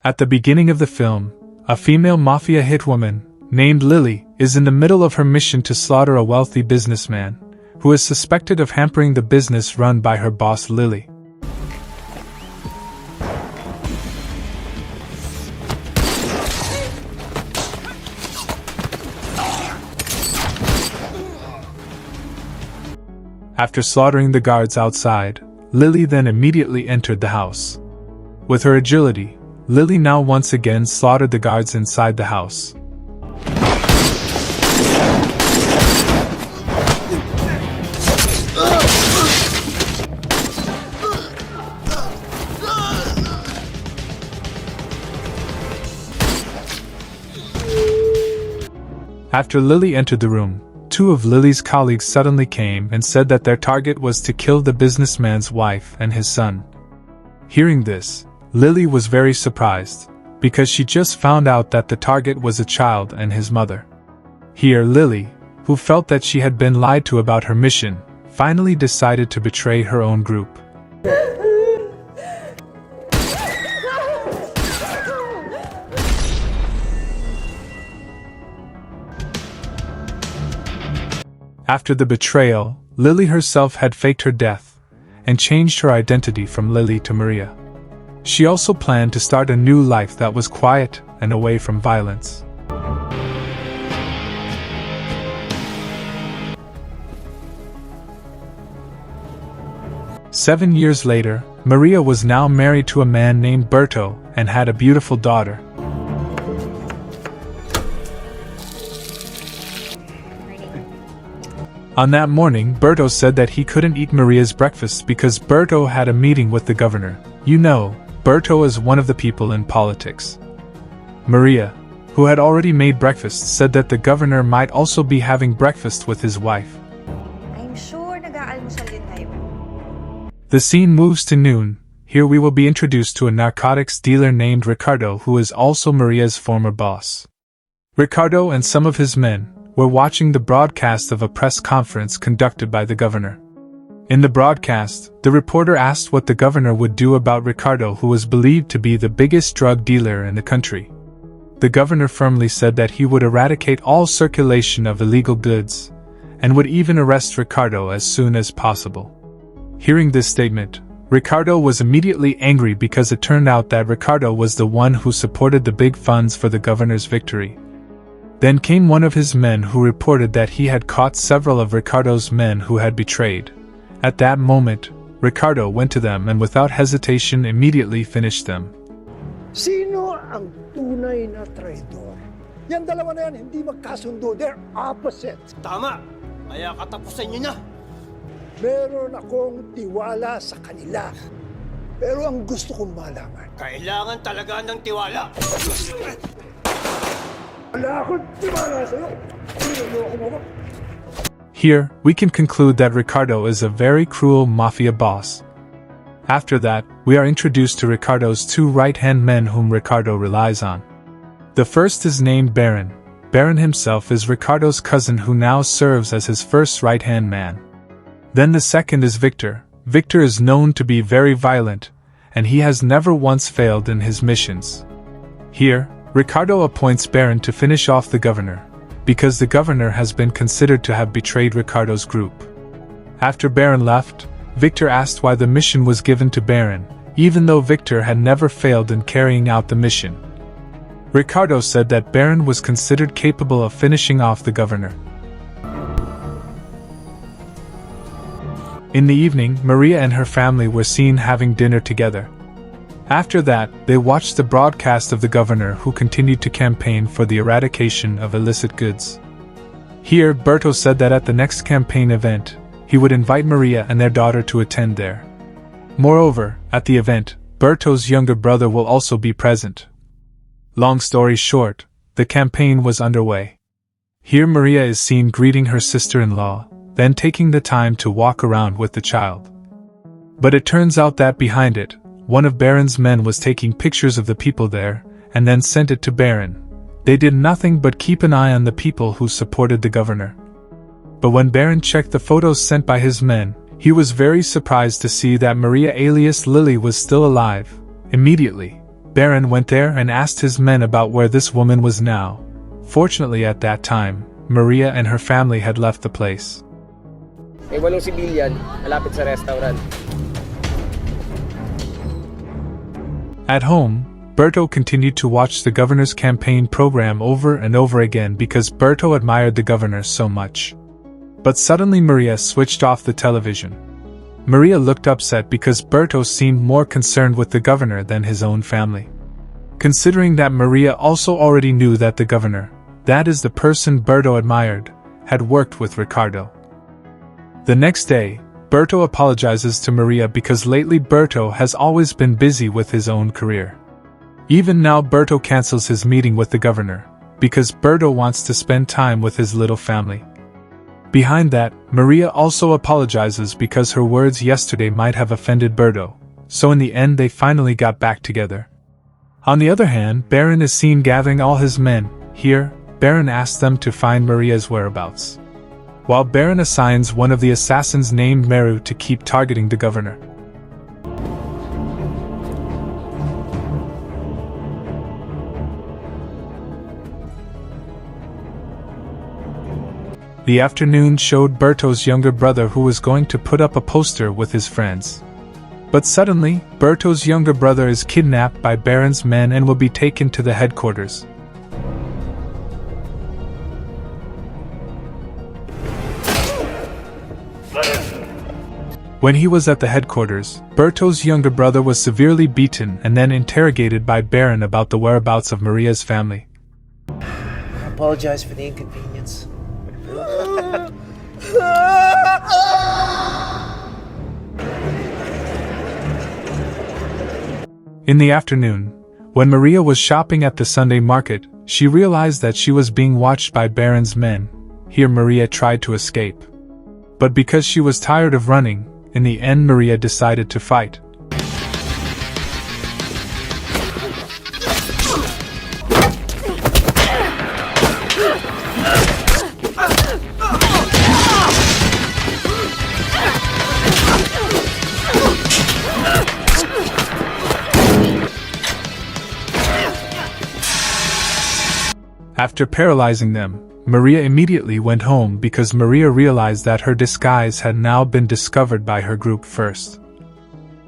At the beginning of the film, a female mafia hitwoman, named Lily, is in the middle of her mission to slaughter a wealthy businessman, who is suspected of hampering the business run by her boss Lily. After slaughtering the guards outside, Lily then immediately entered the house. With her agility, Lily now once again slaughtered the guards inside the house. After Lily entered the room, two of Lily's colleagues suddenly came and said that their target was to kill the businessman's wife and his son. Hearing this, Lily was very surprised, because she just found out that the target was a child and his mother. Here Lily, who felt that she had been lied to about her mission, finally decided to betray her own group. After the betrayal, Lily herself had faked her death, and changed her identity from Lily to Maria. She also planned to start a new life that was quiet and away from violence. Seven years later, Maria was now married to a man named Berto and had a beautiful daughter. On that morning, Berto said that he couldn't eat Maria's breakfast because Berto had a meeting with the governor. You know, Berto is one of the people in politics. Maria, who had already made breakfast, said that the governor might also be having breakfast with his wife. I'm sure nag-aalmusal din tayo. The scene moves to noon. Here we will be introduced to a narcotics dealer named Ricardo, who is also Maria's former boss. Ricardo and some of his men were watching the broadcast of a press conference conducted by the governor. In the broadcast, the reporter asked what the governor would do about Ricardo, who was believed to be the biggest drug dealer in the country. The governor firmly said that he would eradicate all circulation of illegal goods, and would even arrest Ricardo as soon as possible. Hearing this statement, Ricardo was immediately angry because it turned out that Ricardo was the one who supported the big funds for the governor's victory. Then came one of his men who reported that he had caught several of Ricardo's men who had betrayed. At that moment, Ricardo went to them and without hesitation immediately finished them. Sino ang tunay na traidor? Yan dalawa na yan, hindi magkasundo. They're opposites. Tama! Kaya katapusan nyo na! Meron akong tiwala sa kanila. Pero ang gusto kong malaman, Kailangan talaga ng tiwala! wala akong tiwala sa'yo. Niloloko mo ko. Here, we can conclude that Ricardo is a very cruel mafia boss. After that, we are introduced to Ricardo's two right-hand men whom Ricardo relies on. The first is named Baron. Baron himself is Ricardo's cousin who now serves as his first right-hand man. Then the second is Victor. Victor is known to be very violent, and he has never once failed in his missions. Here, Ricardo appoints Baron to finish off the governor, because the governor has been considered to have betrayed Ricardo's group. After Baron left, Victor asked why the mission was given to Baron, even though Victor had never failed in carrying out the mission. Ricardo said that Baron was considered capable of finishing off the governor. In the evening, Maria and her family were seen having dinner together. After that, they watched the broadcast of the governor who continued to campaign for the eradication of illicit goods. Here, Berto said that at the next campaign event, he would invite Maria and their daughter to attend there. Moreover, at the event, Berto's younger brother will also be present. Long story short, the campaign was underway. Here Maria is seen greeting her sister-in-law, then taking the time to walk around with the child. But it turns out that behind it, one of Baron's men was taking pictures of the people there, and then sent it to Baron. They did nothing but keep an eye on the people who supported the governor. But when Baron checked the photos sent by his men, he was very surprised to see that Maria alias Lily was still alive. Immediately, Baron went there and asked his men about where this woman was now. Fortunately at that time, Maria and her family had left the place. May 8 civilian, malapit sa restaurant. At home, Berto continued to watch the governor's campaign program over and over again because Berto admired the governor so much. But suddenly Maria switched off the television. Maria looked upset because Berto seemed more concerned with the governor than his own family. Considering that Maria also already knew that the governor, that is the person Berto admired, had worked with Ricardo. The next day, Berto apologizes to Maria because lately Berto has always been busy with his own career. Even now Berto cancels his meeting with the governor, because Berto wants to spend time with his little family. Behind that, Maria also apologizes because her words yesterday might have offended Berto, so in the end they finally got back together. On the other hand, Baron is seen gathering all his men. Here, Baron asks them to find Maria's whereabouts, while Baron assigns one of the assassins named Meru to keep targeting the governor. The afternoon showed Berto's younger brother who was going to put up a poster with his friends. But suddenly, Berto's younger brother is kidnapped by Baron's men and will be taken to the headquarters. When he was at the headquarters, Berto's younger brother was severely beaten and then interrogated by Baron about the whereabouts of Maria's family. I apologize for the inconvenience. In the afternoon, when Maria was shopping at the Sunday market, she realized that she was being watched by Baron's men. Here Maria tried to escape. But because she was tired of running, in the end Maria decided to fight. After paralyzing them, Maria immediately went home because Maria realized that her disguise had now been discovered by her group first.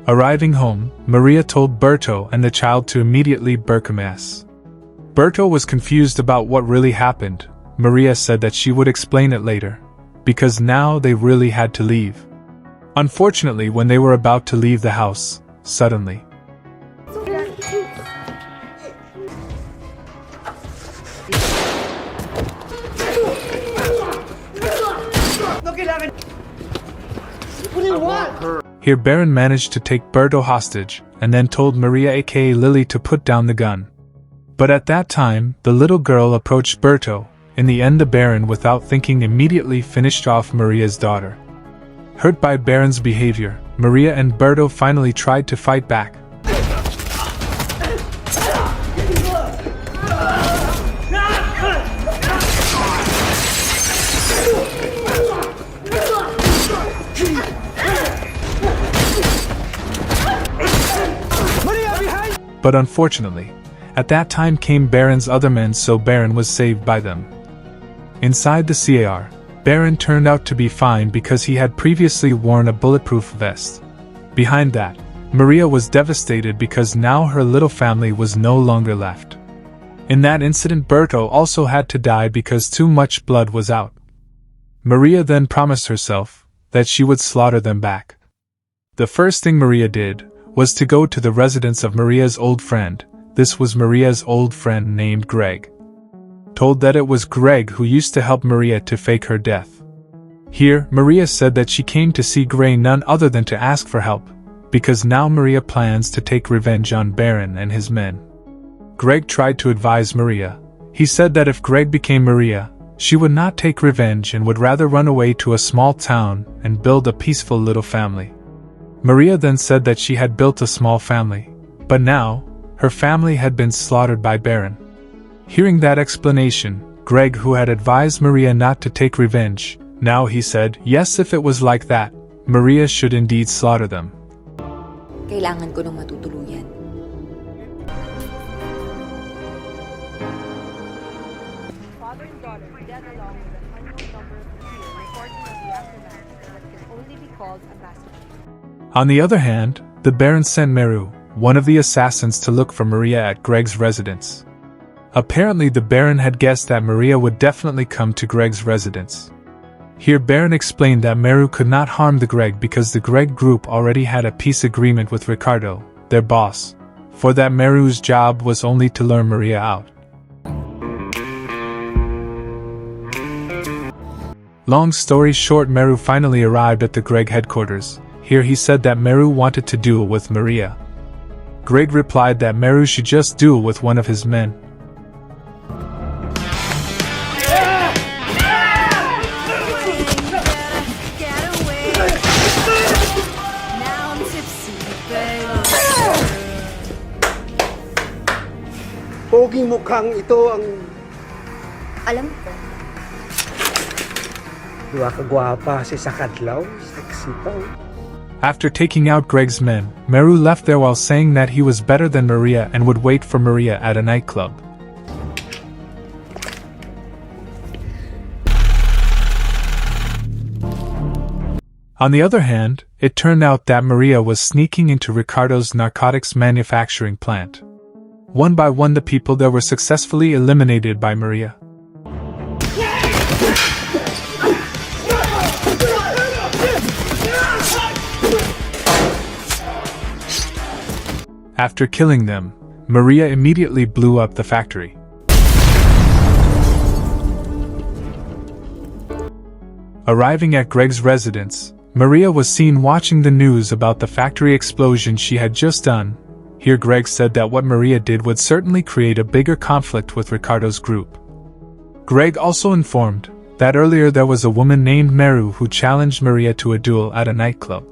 Arriving home, Maria told Berto and the child to immediately burn a mess. Berto was confused about what really happened. Maria said that she would explain it later, because now they really had to leave. Unfortunately, when they were about to leave the house, suddenly, here Baron managed to take Berto hostage, and then told Maria aka Lily to put down the gun. But at that time, the little girl approached Berto. In the end the Baron, without thinking, immediately finished off Maria's daughter. Hurt by Baron's behavior, Maria and Berto finally tried to fight back. But unfortunately, at that time came Baron's other men, so Baron was saved by them. Inside the CAR, Baron turned out to be fine because he had previously worn a bulletproof vest. Behind that, Maria was devastated because now her little family was no longer left. In that incident, Berto also had to die because too much blood was out. Maria then promised herself that she would slaughter them back. The first thing Maria did was to go to the residence of Maria's old friend. This was Maria's old friend named Greg. Told that it was Greg who used to help Maria to fake her death. Here, Maria said that she came to see Greg none other than to ask for help, because now Maria plans to take revenge on Baron and his men. Greg tried to advise Maria. He said that if Greg became Maria, she would not take revenge and would rather run away to a small town and build a peaceful little family. Maria then said that she had built a small family, but now, her family had been slaughtered by Baron. Hearing that explanation, Greg, who had advised Maria not to take revenge, now he said, yes, if it was like that, Maria should indeed slaughter them. Kailangan ko ng matutuluyan. father and daughter dead along with an unknown number of people reporting of the aftermath of what can only be called a massacre. On the other hand, the Baron sent Meru, one of the assassins, to look for Maria at Greg's residence. Apparently the Baron had guessed that Maria would definitely come to Greg's residence. Here Baron explained that Meru could not harm the Greg because the Greg group already had a peace agreement with Ricardo, their boss, for that Meru's job was only to lure Maria out. Long story short, Meru finally arrived at the Greg headquarters. Here he said that Meru wanted to duel with Maria. Greg replied that Meru should just duel with one of his men. Poging mukhang ito ang Alam ko. duwa ka gwapa si Sakadlaw, sexy pa. After taking out Greg's men, Meru left there while saying that he was better than Maria and would wait for Maria at a nightclub. On the other hand, it turned out that Maria was sneaking into Ricardo's narcotics manufacturing plant. One by one the people there were successfully eliminated by Maria. After killing them, Maria immediately blew up the factory. Arriving at Greg's residence, Maria was seen watching the news about the factory explosion she had just done. Here Greg said that what Maria did would certainly create a bigger conflict with Ricardo's group. Greg also informed that earlier there was a woman named Meru who challenged Maria to a duel at a nightclub.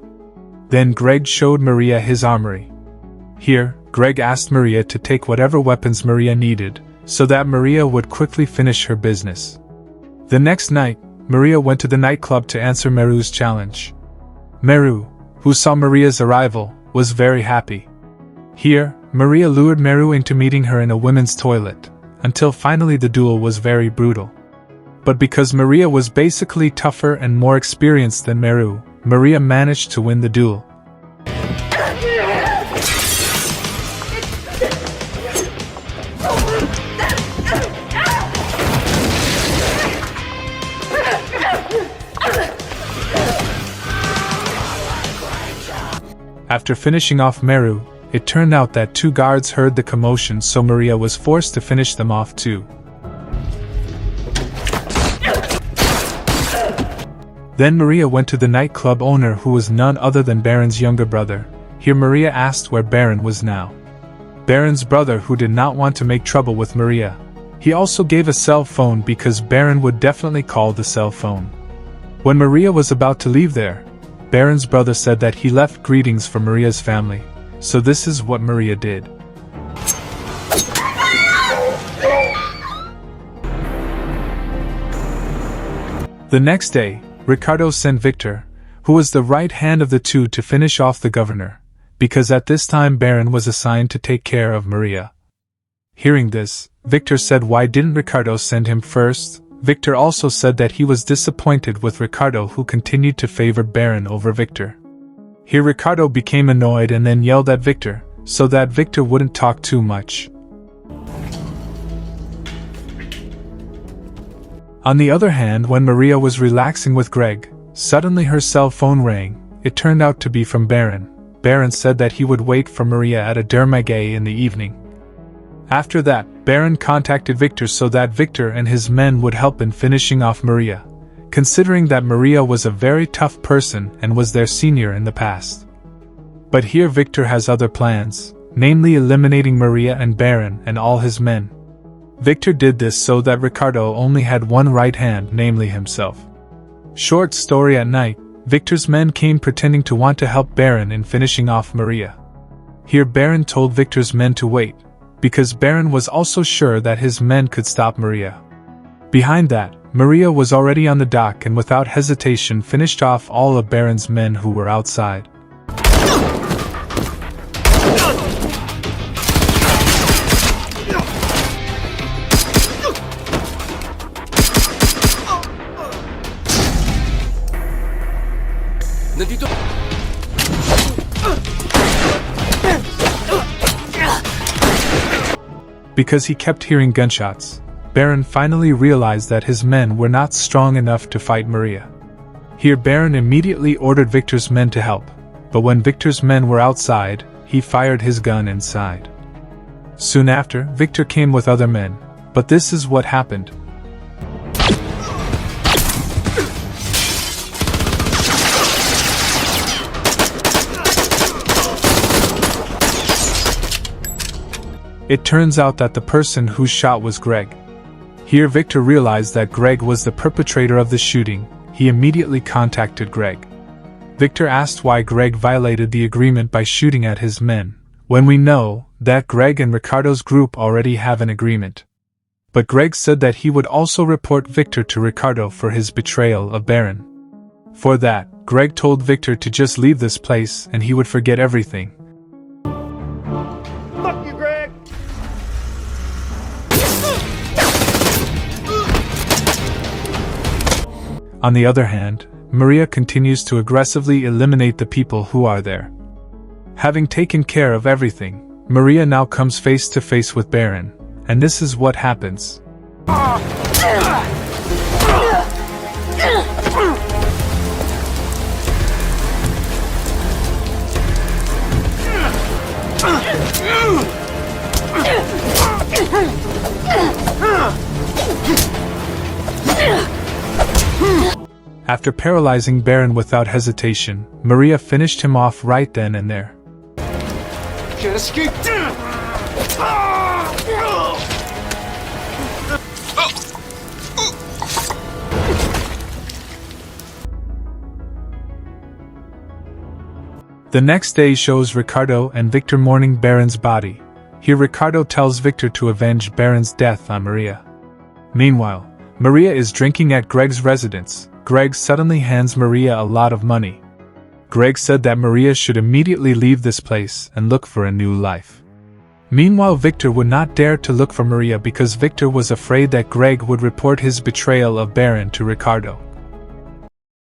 Then Greg showed Maria his armory. Here, Greg asked Maria to take whatever weapons Maria needed, so that Maria would quickly finish her business. The next night, Maria went to the nightclub to answer Meru's challenge. Meru, who saw Maria's arrival, was very happy. Here, Maria lured Meru into meeting her in a women's toilet, until finally the duel was very brutal. But because Maria was basically tougher and more experienced than Meru, Maria managed to win the duel. After finishing off Meru, it turned out that two guards heard the commotion, so Maria was forced to finish them off too. Then Maria went to the nightclub owner, who was none other than Baron's younger brother. Here Maria asked where Baron was now. Baron's brother, who did not want to make trouble with Maria, he also gave a cell phone because Baron would definitely call the cell phone. When Maria was about to leave there, Baron's brother said that he left greetings for Maria's family, so this is what Maria did. The next day, Ricardo sent Victor, who was the right hand of the two, to finish off the governor, because at this time Baron was assigned to take care of Maria. Hearing this, Victor said, why didn't Ricardo send him first? Victor also said that he was disappointed with Ricardo, who continued to favor Baron over Victor. Here Ricardo became annoyed and then yelled at Victor, so that Victor wouldn't talk too much. On the other hand, when Maria was relaxing with Greg, suddenly her cell phone rang. It turned out to be from Baron. Baron said that he would wait for Maria at a dermagay in the evening. After that, Baron contacted Victor so that Victor and his men would help in finishing off Maria, considering that Maria was a very tough person and was their senior in the past. But here Victor has other plans, namely eliminating Maria and Baron and all his men. Victor did this so that Ricardo only had one right hand, namely himself. Short story: at night, Victor's men came pretending to want to help Baron in finishing off Maria. Here Baron told Victor's men to wait, because Baron was also sure that his men could stop Maria. Behind that, Maria was already on the dock and without hesitation finished off all of Baron's men who were outside. Because he kept hearing gunshots, Baron finally realized that his men were not strong enough to fight Maria. Here Baron immediately ordered Victor's men to help, but when Victor's men were outside, he fired his gun inside. Soon after, Victor came with other men, but this is what happened. It turns out that the person who shot was Greg. Here Victor realized that Greg was the perpetrator of the shooting. He immediately contacted Greg. Victor asked why Greg violated the agreement by shooting at his men, when we know that Greg and Ricardo's group already have an agreement. But Greg said that he would also report Victor to Ricardo for his betrayal of Baron. For that, Greg told Victor to just leave this place and he would forget everything. Fuck you, Greg! On the other hand, Maria continues to aggressively eliminate the people who are there. Having taken care of everything, Maria now comes face to face with Baron, and this is what happens. After paralyzing Baron without hesitation, Maria finished him off right then and there. Can't escape! The next day shows Ricardo and Victor mourning Baron's body. Here Ricardo tells Victor to avenge Baron's death on Maria. Meanwhile, Maria is drinking at Greg's residence. Greg suddenly hands Maria a lot of money. Greg said that Maria should immediately leave this place and look for a new life. Meanwhile, Victor would not dare to look for Maria because Victor was afraid that Greg would report his betrayal of Baron to Ricardo.